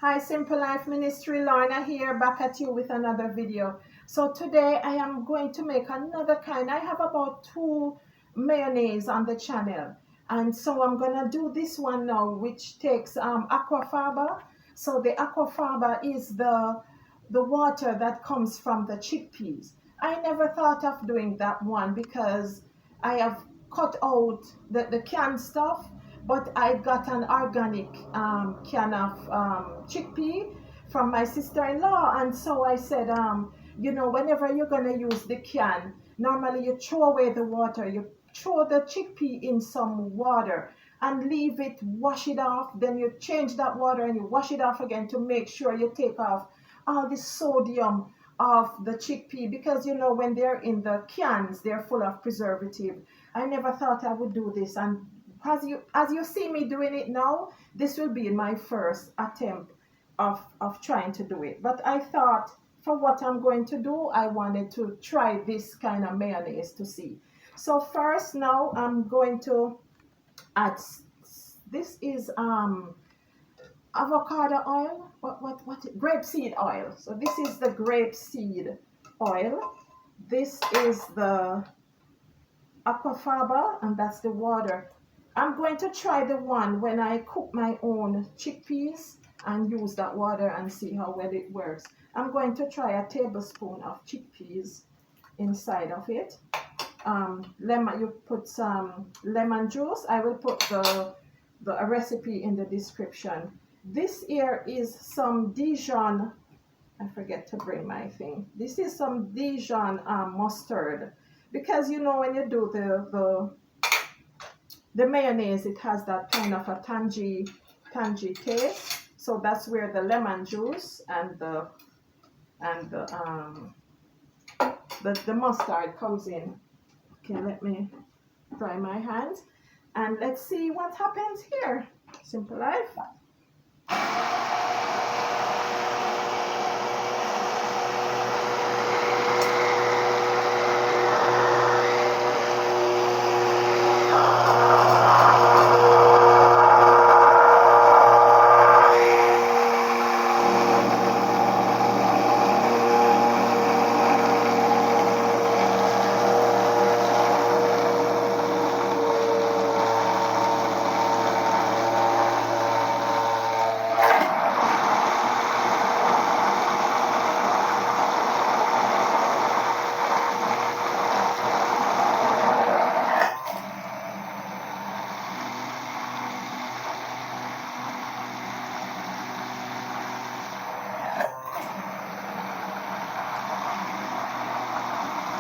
Hi, Simple Life Ministry, Lorna here, back at you with another video. So today I am going to make another kind. I have about 2 mayonnaise on the channel, and so I'm gonna do this one now, which takes Aquafaba. So the Aquafaba is the water that comes from the chickpeas. I never thought of doing that one because I have cut out the canned stuff, but I got an organic can of chickpea from my sister-in-law, and so I said, you know, whenever you're gonna use the can, normally you throw away the water, you throw the chickpea in some water and leave it, wash it off, then you change that water and you wash it off again to make sure you take off all the sodium of the chickpea, because you know when they're in the cans they're full of preservative. I never thought I would do this, and as you see me doing it now, this will be my first attempt of trying to do it. But I thought for what I'm going to do, I wanted to try this kind of mayonnaise to see. So first now I'm going to add, this is avocado oil, what grape seed oil. So this is the grape seed oil. This is the Aquafaba, and that's the water. I'm going to try the one when I cook my own chickpeas and use that water and see how well it works. I'm going to try a tablespoon of chickpeas inside of it. Lemon, you put some lemon juice. I will put the recipe in the description. This here is some Dijon, I forget to bring my thing. This is some Dijon mustard, because you know when you do the mayonnaise, it has that kind of a tangy taste. So that's where the lemon juice and the mustard comes in. Okay, let me dry my hands and let's see what happens here. Simple Life.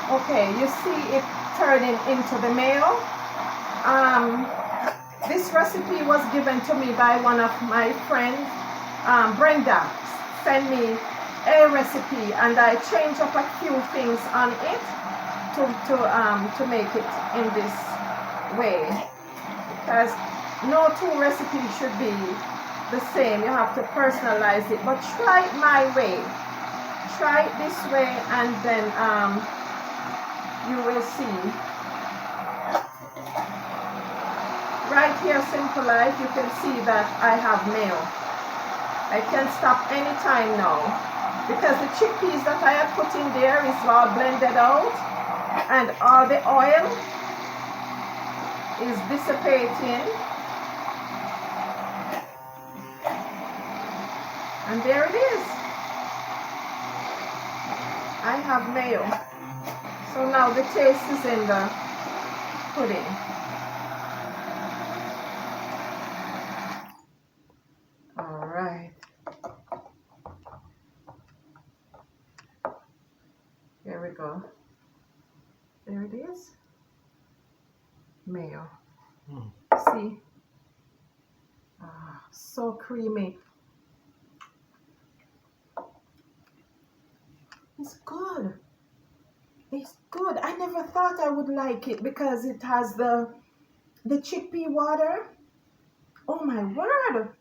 Okay, you see it turning into the mayo. This recipe was given to me by one of my friends. Brenda sent me a recipe, and I changed up a few things on it to make it in this way, because no 2 recipes should be the same. You have to personalize it, but try it my way. Try it this way, and then you will see. Right here, Simple Life, you can see that I have mayo. I can stop anytime now, because the chickpeas that I had put in there is all blended out, and all the oil is dissipating. And there it is. I have mayo. So now the taste is in the pudding. All right. Here we go. There it is. Mayo. See? So creamy. It's good. It's good. I never thought I would like it because it has the chickpea water. Oh my word.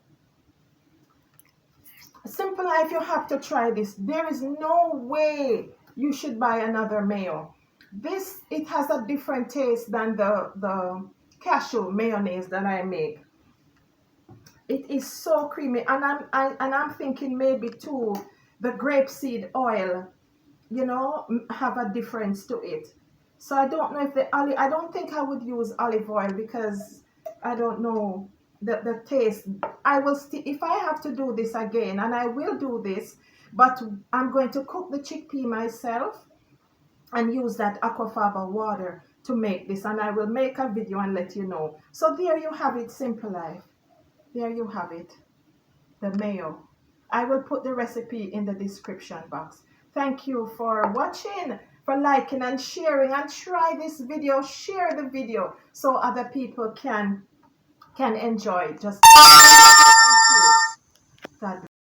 Simple Life, you have to try this. There is no way you should buy another mayo. This, it has a different taste than the cashew mayonnaise that I make. It is so creamy, and I'm thinking maybe too the grapeseed oil, you know, have a difference to it. So I don't know if the olive. I don't think I would use olive oil because I don't know the taste. I will still, if I have to do this again, and I will do this, but I'm going to cook the chickpea myself and use that Aquafaba water to make this, and I will make a video and let you know. So there you have it, Simple Life. There you have it, the mayo. I will put the recipe in the description box. Thank you for watching, for liking and sharing, and try this video, share the video so other people can enjoy. Just thank you. God bless.